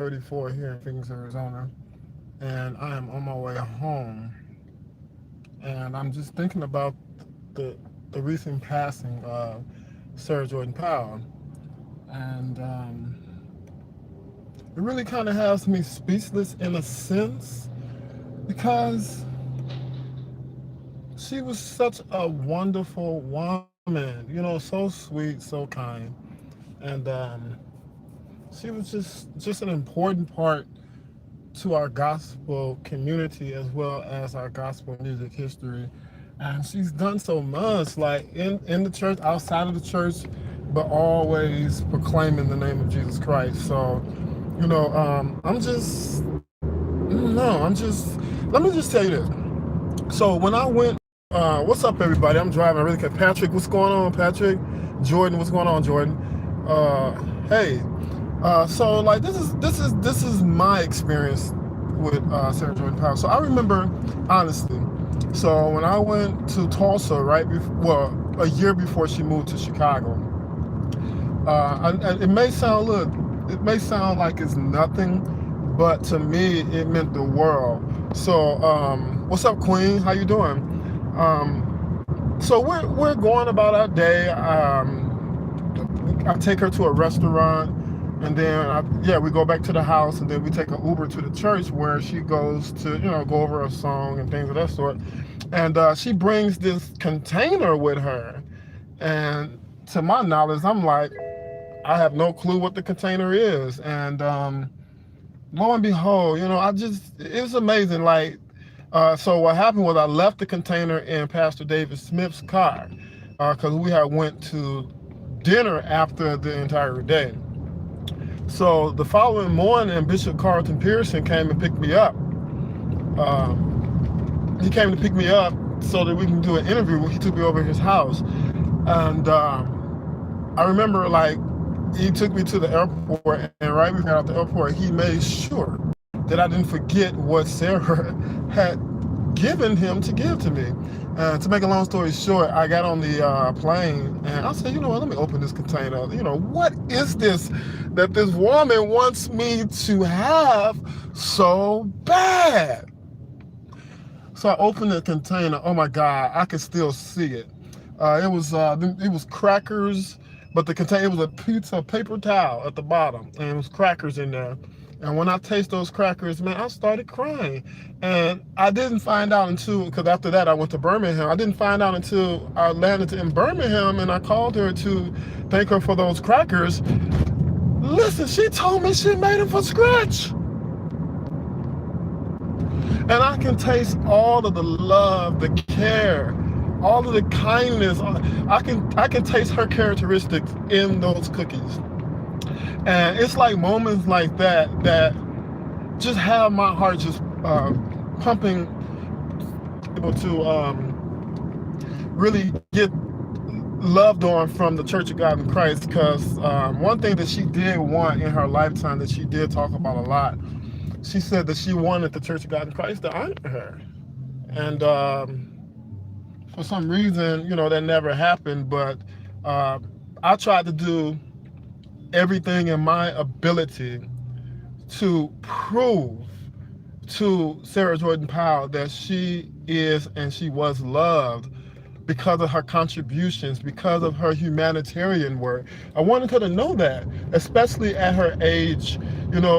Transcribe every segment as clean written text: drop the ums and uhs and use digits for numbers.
34 here in Phoenix, Arizona, and I am on my way home. And I'm just thinking about the the recent passing of Sarah Jordan Powell, and it really kind of has me speechless in a sense because she was such a wonderful woman, so sweet, so kind, and she was just an important part to our gospel community as well as our gospel music history. And she's done so much, like in the church, outside of the church, but always proclaiming the name of Jesus Christ. So, I'm just, no, I'm just, let me just tell you this. So when I went, what's up, everybody? I'm driving. I really care. Patrick, what's going on, Patrick? Jordan, what's going on, Jordan? Hey, so like this is my experience with Sarah Jordan Powell. So I remember honestly. So when I went to Tulsa right before, well, a year before she moved to Chicago, it may sound like it's nothing, but to me it meant the world. So what's up, Queen? How you doing? So we're going about our day. I take her to a restaurant, and then we go back to the house, and then we take an Uber to the church where she goes to go over a song and things of that sort. And she brings this container with her, and to my knowledge, I'm like, I have no clue what the container is. And lo and behold, it's amazing. Like, so what happened was I left the container in Pastor David Smith's car because we had went to dinner after the entire day. So the following morning, Bishop Carlton Pearson came and picked me up. He came to pick me up so that we can do an interview. He took me over to his house. And I remember, like, he took me to the airport, and right before we got out the airport, he made sure that I didn't forget what Sarah had given him to give to me. To make a long story short, I got on the plane, and I said, you know what, let me open this container. What is this that this woman wants me to have so bad? So I opened the container. Oh my God, I could still see it. It was crackers, but the container, it was a piece of paper towel at the bottom, and it was crackers in there. And when I taste those crackers, man, I started crying. And I didn't find out until, because after that I went to Birmingham. I didn't find out until I landed in Birmingham, and I called her to thank her for those crackers. Listen, she told me she made them from scratch. And I can taste all of the love, the care, all of the kindness. I can taste her characteristics in those cookies. And it's like moments like that that just have my heart just pumping, able to really get loved on from the Church of God in Christ. Because one thing that she did want in her lifetime that she did talk about a lot, she said that she wanted the Church of God in Christ to honor her. And for some reason, that never happened. But I tried to do everything in my ability to prove to Sarah Jordan Powell that she is and she was loved because of her contributions, because of her humanitarian work. I wanted her to know that, especially at her age,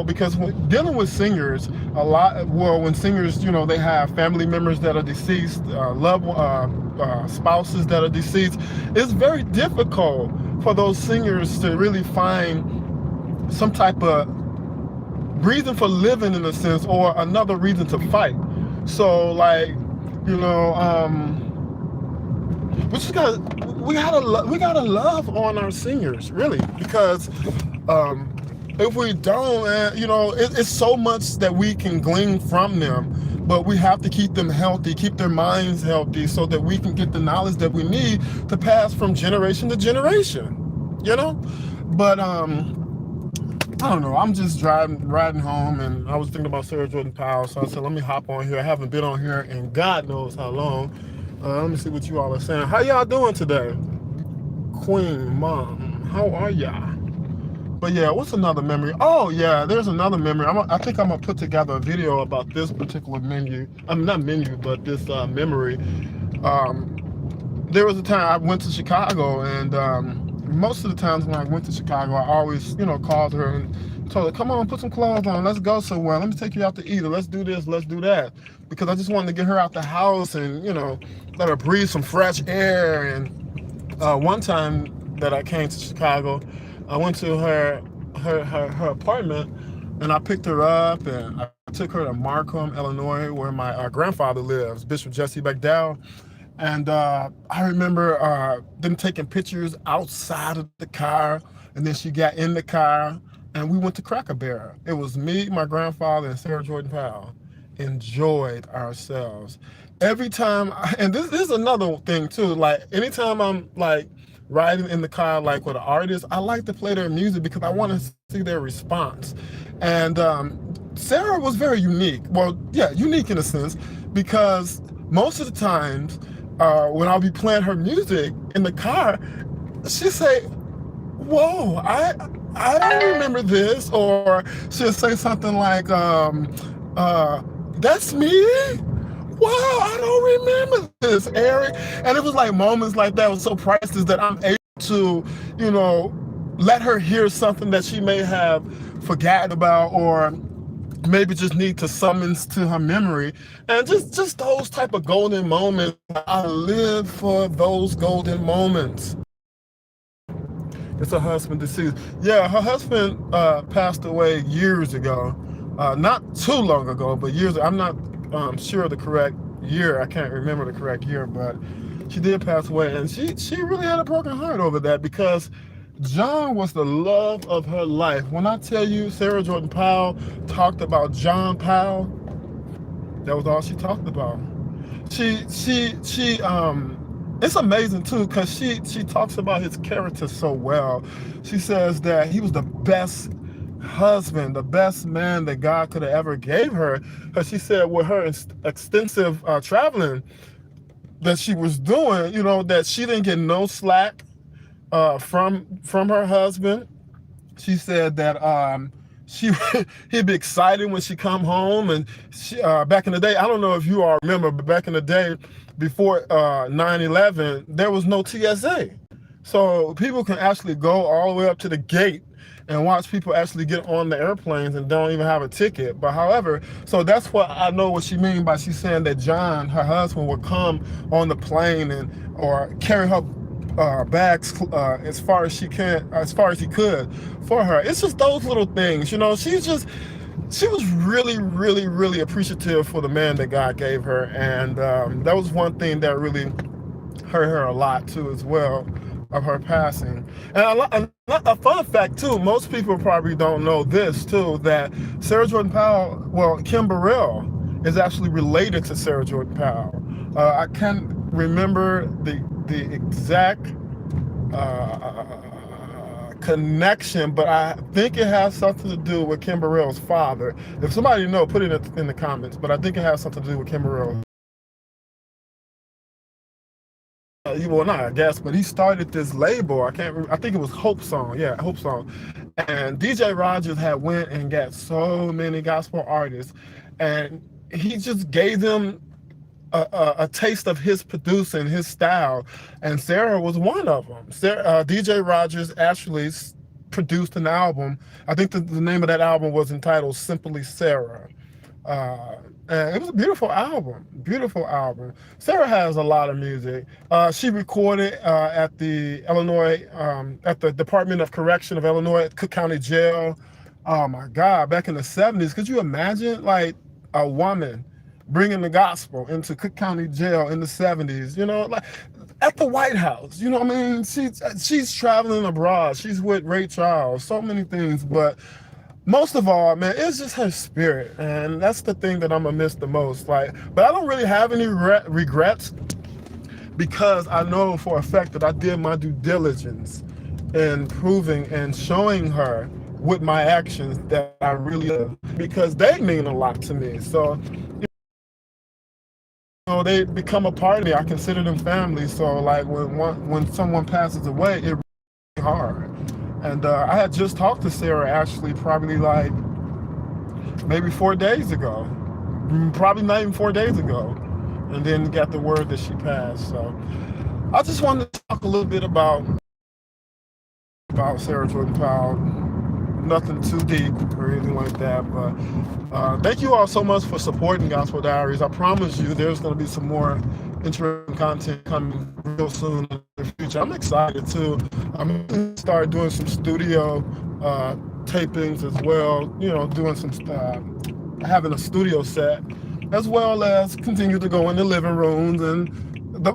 because when dealing with singers, when singers, they have family members that are deceased, spouses that are deceased, it's very difficult for those singers to really find some type of reason for living, in a sense, or another reason to fight. So, like, we gotta love on our singers, really, because if we don't, it's so much that we can glean from them, but we have to keep them healthy, keep their minds healthy, so that we can get the knowledge that we need to pass from generation to generation. But I don't know. I'm just riding home, and I was thinking about Sarah Jordan Powell, so I said, let me hop on here. I haven't been on here in God knows how long. Let me see what you all are saying. How y'all doing today? Queen Mom, how are y'all? But yeah, what's another memory? Oh yeah, there's another memory. I think I'm gonna put together a video about this particular menu. I mean, not menu, but this memory. Um, there was a time I went to Chicago, and most of the times when I went to Chicago, I always, called her and told her, come on, put some clothes on, let's go somewhere, let me take you out to eat, or let's do this, let's do that. Because I just wanted to get her out the house and, let her breathe some fresh air. And one time that I came to Chicago, I went to her apartment, and I picked her up, and I took her to Markham, Illinois, where my grandfather lives, Bishop Jesse McDowell. And I remember them taking pictures outside of the car, and then she got in the car, and we went to Cracker Barrel. It was me, my grandfather, and Sarah Jordan Powell. Enjoyed ourselves. Every time, and this is another thing too, like anytime I'm like riding in the car like with an artist, I like to play their music because I want to see their response. And Sarah was very unique. Well, yeah, unique in a sense, because most of the times when I'll be playing her music in the car, she'll say, whoa, I don't remember this, or she'll say something like, that's me? Wow, I don't remember this, Eric. And it was like moments like that was so priceless that I'm able to, let her hear something that she may have forgotten about, or maybe just need to summons to her memory. And just those type of golden moments. I live for those golden moments. It's her husband deceased. Yeah, her husband passed away years ago. Not too long ago, but years. I'm not sure of the correct year. I can't remember the correct year, but she did pass away. And she really had a broken heart over that, because John was the love of her life. When I tell you Sarah Jordan Powell talked about John Powell, that was all she talked about. It's amazing too, because she talks about his character so well. She says that he was the best husband, the best man that God could have ever gave her. Because she said with her extensive traveling that she was doing, that she didn't get no slack from her husband. She said that he'd be excited when she come home, and back in the day, I don't know if you all remember, but back in the day before 9/11, there was no TSA, so people can actually go all the way up to the gate and watch people actually get on the airplanes and don't even have a ticket. But however, so that's what I know what she means by she's saying that John, her husband, would come on the plane or carry her bags as far as he could for her. It's just those little things, she was really, really, really appreciative for the man that God gave her. And that was one thing that really hurt her a lot too, as well, of her passing. And a fun fact too, most people probably don't know this too, that Sarah Jordan Powell, Kim Burrell is actually related to Sarah Jordan Powell. I can't remember the exact connection, but I think it has something to do with Kim Burrell's father. If somebody know, put it in the comments, but I think it has something to do with Kim Burrell. Well, not I guess, but he started this label. I think it was Hope Song. Yeah, Hope Song. And DJ Rogers had went and got so many gospel artists, and he just gave them a taste of his producing, his style, and Sarah was one of them. DJ Rogers actually produced an album. I think the name of that album was entitled Simply Sarah. And it was a beautiful album. Sarah has a lot of music. She recorded at the Illinois, at the Department of Correction of Illinois, at Cook County Jail. Oh my God, back in the 70s. Could you imagine like a woman bringing the gospel into Cook County Jail in the 70s, like at the White House, what I mean? She's traveling abroad. She's with Ray Charles, so many things. But most of all, man, it's just her spirit. And that's the thing that I'm gonna miss the most. But I don't really have any regrets, because I know for a fact that I did my due diligence in proving and showing her with my actions that I really live, because they mean a lot to me. So, they become a part of me. I consider them family. So like when someone passes away, it really hard. And I had just talked to Sara actually probably like maybe 4 days ago. Probably not even 4 days ago. And then got the word that she passed. So I just wanted to talk a little bit about Sara Jordan Powell. Nothing too deep or anything like that, but thank you all so much for supporting Gospel Diaries. I promise you there's going to be some more interesting content coming real soon in the future. I'm excited too. I'm going to start doing some studio tapings as well, you know, doing some having a studio set, as well as continue to go in the living rooms and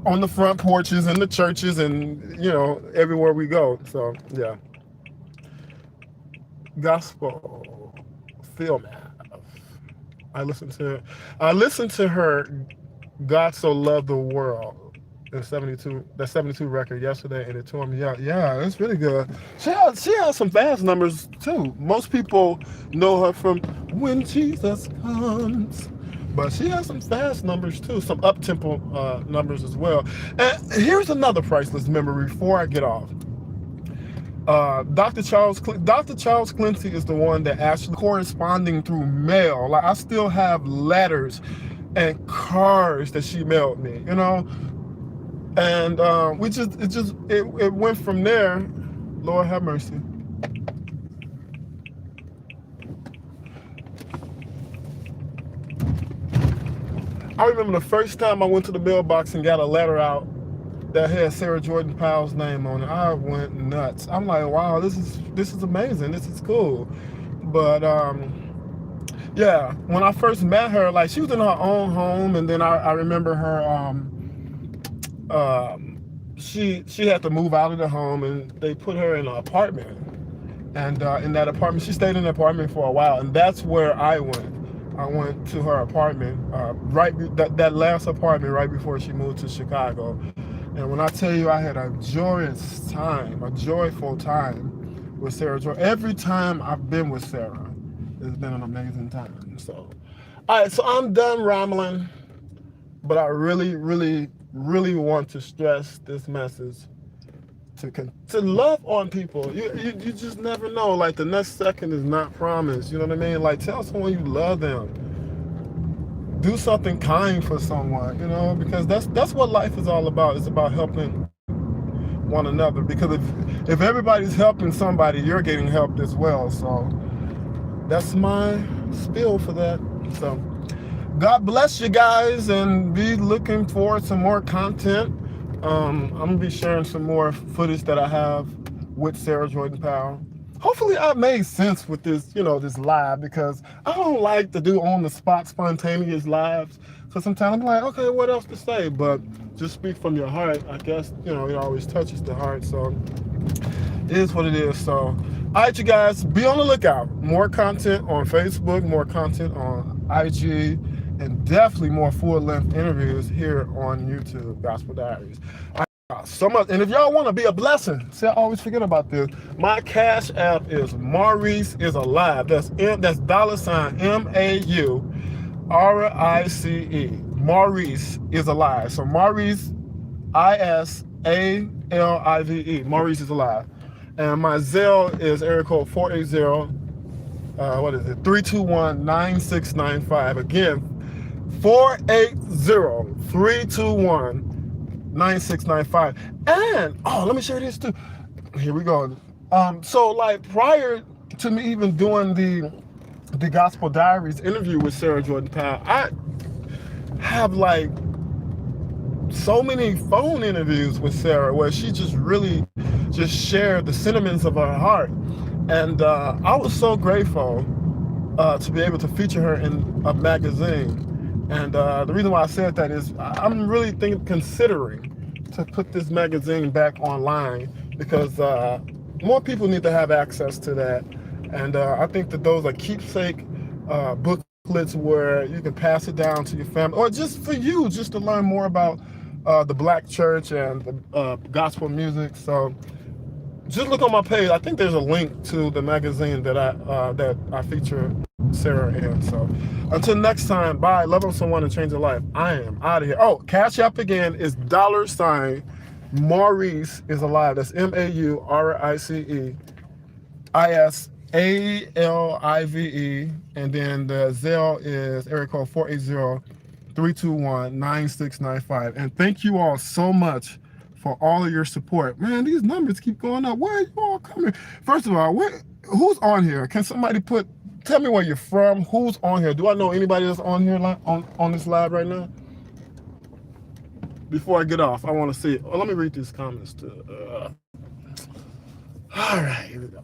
on the front porches and the churches and, you know, everywhere we go. So yeah. Gospel film. I listened to her God So Loved the World in 72, that 72 record yesterday, and it tore me out. Yeah, it's really good. She has some fast numbers too. Most people know her from When Jesus Comes, but she has some fast numbers too, some up-tempo numbers as well. And here's another priceless memory before I get off. Dr. Charles Clancy is the one that actually corresponding through mail. Like I still have letters and cards that she mailed me, you know, and it went from there. Lord have mercy. I remember the first time I went to the mailbox and got a letter out that had Sara Jordan Powell's name on it. I went nuts. I'm like, wow, this is amazing. This is cool. But yeah, when I first met her, like she was in her own home, and then I remember her she had to move out of the home, and they put her in an apartment. And in that apartment, she stayed in the apartment for a while, and that's where I went. I went to her apartment, that last apartment right before she moved to Chicago. And when I tell you I had a joyous time, a joyful time with Sara Jordan, every time I've been with Sara, it's been an amazing time. So, all right, so I'm done rambling, but I really, really, really want to stress this message to love on people. You just never know. Like the next second is not promised. You know what I mean? Like tell someone you love them. Do something kind for someone, you know, because that's what life is all about. It's about helping one another. Because if everybody's helping somebody, you're getting helped as well. So that's my spiel for that. So God bless you guys, and be looking forward to more content. I'm gonna be sharing some more footage that I have with Sara Jordan Powell. Hopefully I made sense with this, you know, this live, because I don't like to do on the spot spontaneous lives. So sometimes I'm like, okay, what else to say? But just speak from your heart. I guess, you know, it always touches the heart. So it is what it is. So, all right, you guys, be on the lookout. More content on Facebook, more content on IG, and definitely more full-length interviews here on YouTube, Gospel Diaries. So much. And if y'all want to be a blessing, see, I always forget about this. My Cash App is Maurice is Alive. That's $ MAURICE. Maurice is Alive. So Maurice, ISALIVE. Maurice is Alive. And my Zelle is area code 480. What is it? 321-9695. Again, 480-321-9695. And let me share this too. Here we go. So like prior to me even doing the Gospel Diaries interview with Sara Jordan Powell, I have like so many phone interviews with Sara where she just really just shared the sentiments of her heart. And I was so grateful to be able to feature her in a magazine. And the reason why I said that is I'm really considering to put this magazine back online, because more people need to have access to that. And I think that those are keepsake booklets where you can pass it down to your family, or just for you, just to learn more about the Black church and the gospel music. So just look on my page. I think there's a link to the magazine that I feature Sara in. So until next time, bye. Love on someone and change your life. I am out of here. Oh, Cash App again is $ Maurice is Alive. That's MAURICE. ISALIVE, and then the Zelle is area code 480-321-9695. And thank you all so much for all of your support. Man, these numbers keep going up. Where are you all coming? First of all, who's on here? Can somebody tell me where you're from? Who's on here? Do I know anybody that's on here on this live right now? Before I get off, I want to see. Oh, let me read these comments too. All right, here we go.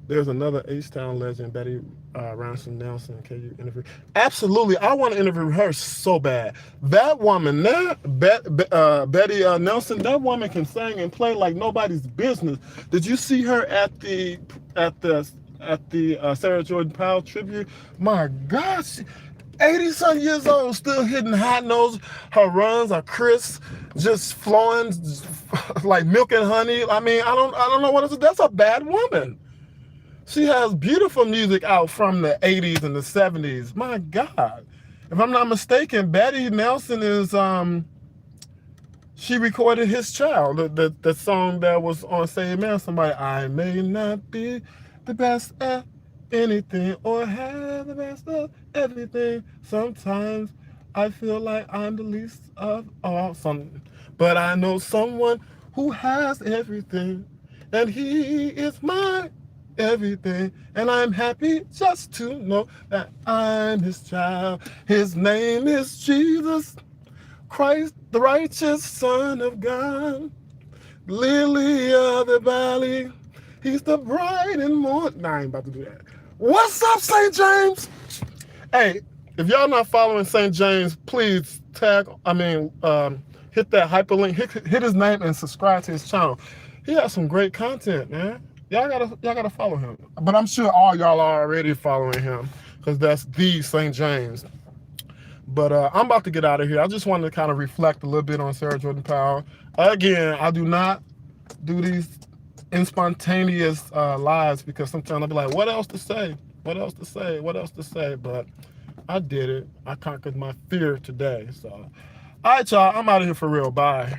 There's another H-Town legend, Betty Ransom Nelson. Can you interview? Absolutely, I want to interview her so bad. That woman, Betty Nelson, that woman can sing and play like nobody's business. Did you see her at the Sarah Jordan Powell tribute? My gosh, 80-some years old, still hitting high notes. Her runs are crisp, just flowing like milk and honey. I mean, I don't know what it is. That's a bad woman. She has beautiful music out from the 80s and the 70s. My God. If I'm not mistaken, Betty Nelson is, she recorded His Child, the song that was on Say Amen. Somebody, I may not be the best at anything or have the best of everything. Sometimes I feel like I'm the least of all. But I know someone who has everything, and he is my everything, and I'm happy just to know that I'm his child. His name is Jesus Christ, the righteous Son of God, lily of the valley. He's the bright and morning. Nah, I ain't about to do that. What's up, St. James? Hey, if y'all not following St. James, please hit that hyperlink, hit his name, and subscribe to his channel. He has some great content, man. Y'all gotta follow him. But I'm sure all y'all are already following him, because that's the St. James. But I'm about to get out of here. I just wanted to kind of reflect a little bit on Sarah Jordan Powell. Again, I do not do these in spontaneous lives, because sometimes I'll be like, what else to say? What else to say? What else to say? But I did it. I conquered my fear today. So, all right, y'all. I'm out of here for real. Bye.